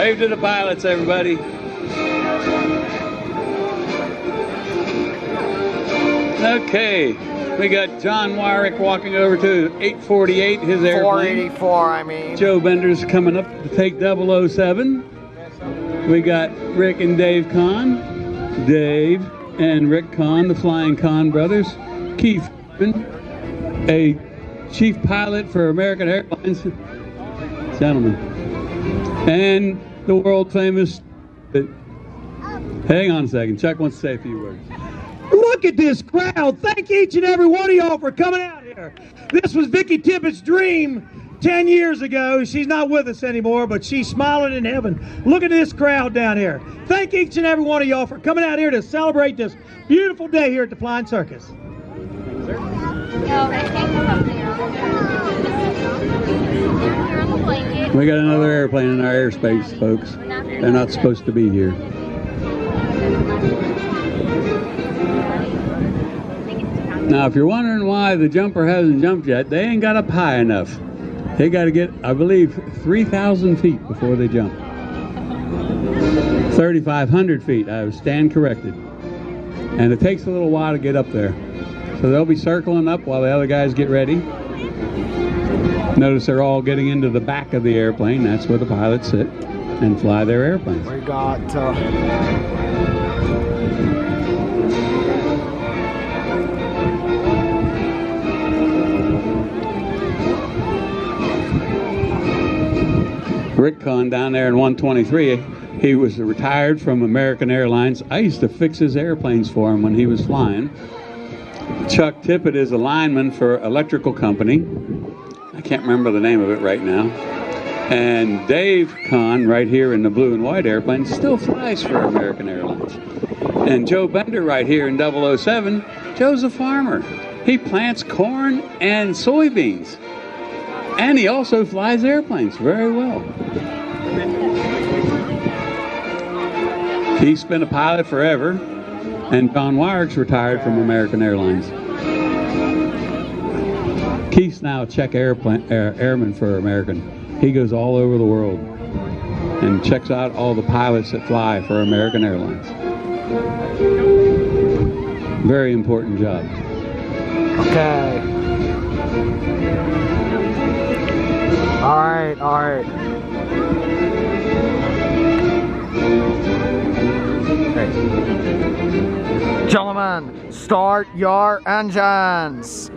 Wave to the pilots, everybody. Okay, we got John Wyrick walking over to 848, his airplane. 484, I mean. Joe Bender's coming up to take 007. We got Rick and Dave Kahn. Dave and Rick Kahn, the Flying Kahn brothers. Keith, a chief pilot for American Airlines. Gentlemen. And the world famous... Hang on a second. Chuck wants to say a few words. Look at this crowd. Thank each and every one of y'all for coming out here. This was Vicki Tippett's dream 10 years ago. She's not with us anymore, but she's smiling in heaven. Look at this crowd down here. Thank each and every one of y'all for coming out here to celebrate this beautiful day here at the Flying Circus. We got another airplane in our airspace, folks. They're not supposed to be here. Now, if you're wondering why the jumper hasn't jumped yet, they ain't got up high enough. They got to get, I believe, 3,000 feet before they jump. 3,500 feet, I stand corrected. And it takes a little while to get up there. So they'll be circling up while the other guys get ready. Notice they're all getting into the back of the airplane. That's where the pilots sit and fly their airplanes. We got... Rick Kahn down there in 123, he was retired from American Airlines. I used to fix his airplanes for him when he was flying. Chuck Tippett is a lineman for electrical company. I can't remember the name of it right now. And Dave Kahn, right here in the blue and white airplane, still flies for American Airlines. And Joe Bender right here in 007, Joe's a farmer. He plants corn and soybeans. And he also flies airplanes very well. He's been a pilot forever, and John Wyrick's retired from American Airlines. Keith's now a check airman for American. He goes all over the world and checks out all the pilots that fly for American Airlines. Very important job. Okay. All right, all right. Hey. Gentlemen, start your engines.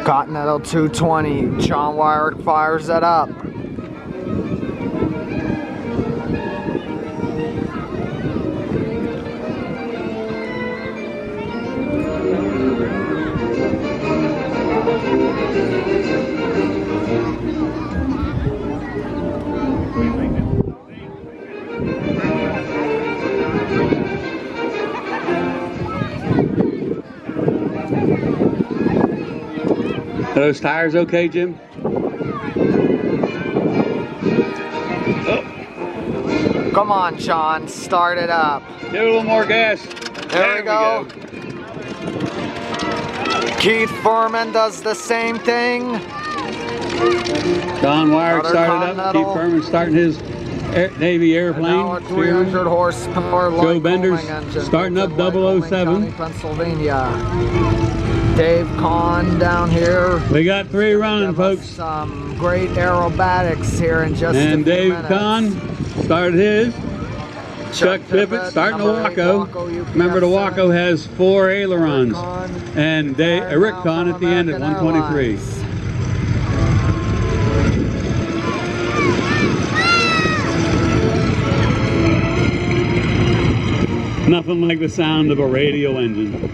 Continental 220, John Wyrick fires it up. Are those tires okay, Jim? Oh. Come on, John, start it up. Give it a little more gas. There we go. Keith Furman does the same thing. John Wyrick started up. Keith Furman starting his Navy airplane. Now a 300 horsepower Joe Bender's starting up 007. County, Pennsylvania. Dave Kahn down here. We got 3 running, folks. Some great aerobatics here in just a few minutes. And Dave Kahn started his. Chuck Tippett starting the Waco. Remember, the Waco has 4 ailerons. And Rick Kahn at the end at 123. Nothing like the sound of a radial engine.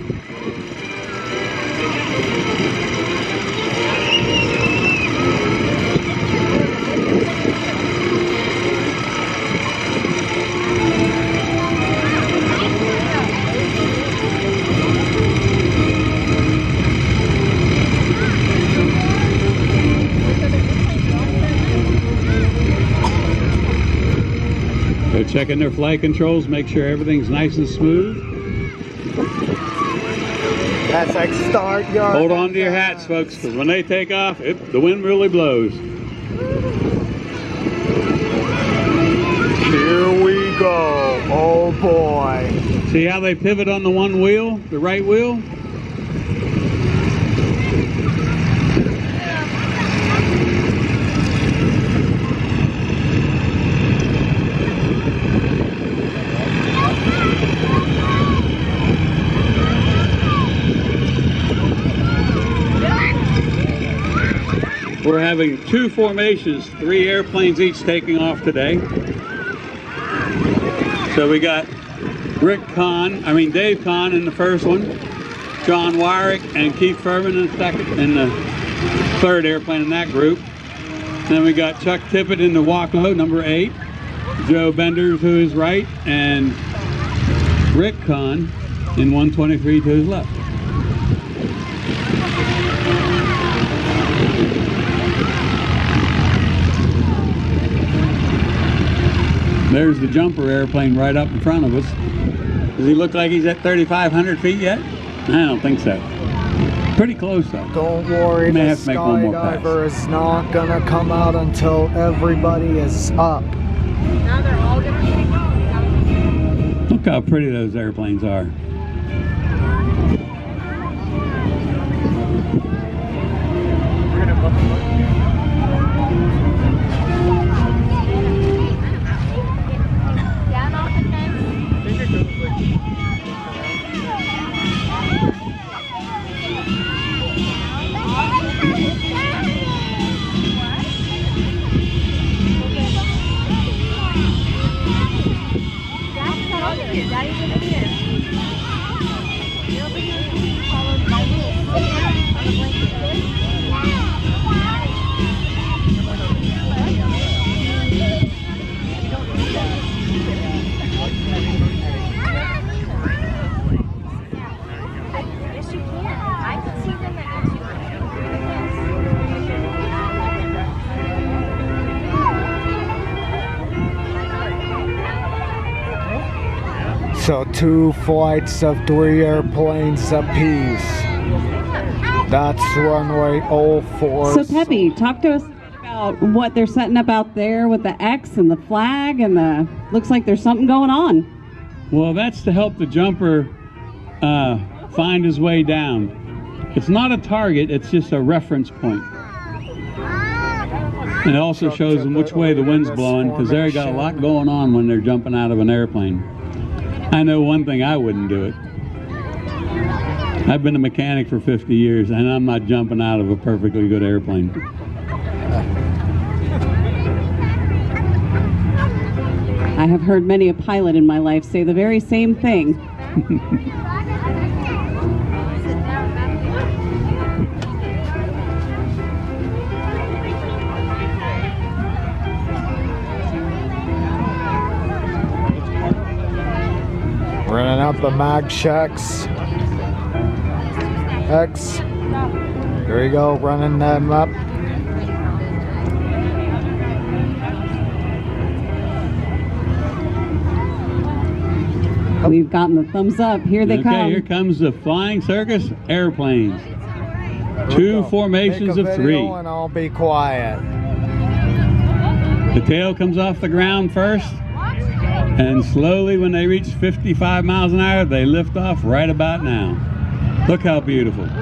They're checking their flight controls, make sure everything's nice and smooth. SX start yard. Hold on to your hats, folks, because when they take off, the wind really blows. Here we go. Oh boy. See how they pivot on the one wheel, the right wheel? We're having 2 formations, 3 airplanes each taking off today. So we got Dave Kahn in the first one, John Wyrick and Keith Furman in the second, in the third airplane in that group. Then we got Chuck Tippett in the Waco, number 8, Joe Benders to his right, and Rick Kahn in 123 to his left. There's the jumper airplane right up in front of us. Does he look like he's at 3,500 feet yet? I don't think so. Pretty close though. Don't worry, May the have to make one more pass. skydiver is not gonna come out until everybody is up. Now they're all gonna be going. Look how pretty those airplanes are. Down off the fence. Daddy's over here. You'll be followed by me. Sit down on the blanket. Yes, you can. I can see them at So 2 flights of 3 airplanes apiece. That's runway 04. So Peppy, talk to us about what they're setting up out there with the X and the flag and the, looks like there's something going on. Well, that's to help the jumper find his way down. It's not a target, it's just a reference point. And it also shows them which way the wind's blowing, because they got a lot going on when they're jumping out of an airplane. I know one thing, I wouldn't do it. I've been a mechanic for 50 years, and I'm not jumping out of a perfectly good airplane. I have heard many a pilot in my life say the very same thing. Running up the mag checks. X. There you go, running them up. We've gotten the thumbs up. Here they come. Okay, here comes the Flying Circus airplanes. 2 formations of 3. And I'll be quiet. The tail comes off the ground first, and slowly when they reach 55 miles an hour, they lift off right about now. Look how beautiful. 3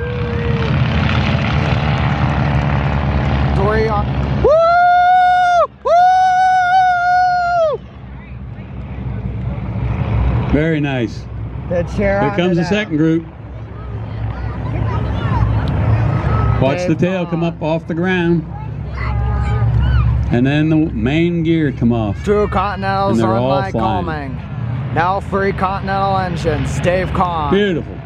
on. Woo! Woo! Very nice. Good chair. Here comes the second group. Watch the tail come up off the ground. And then the main gear come off. 2 Continentals And they're on all my flying. calming. Now 3 Continental engines. Dave Kahn. Beautiful.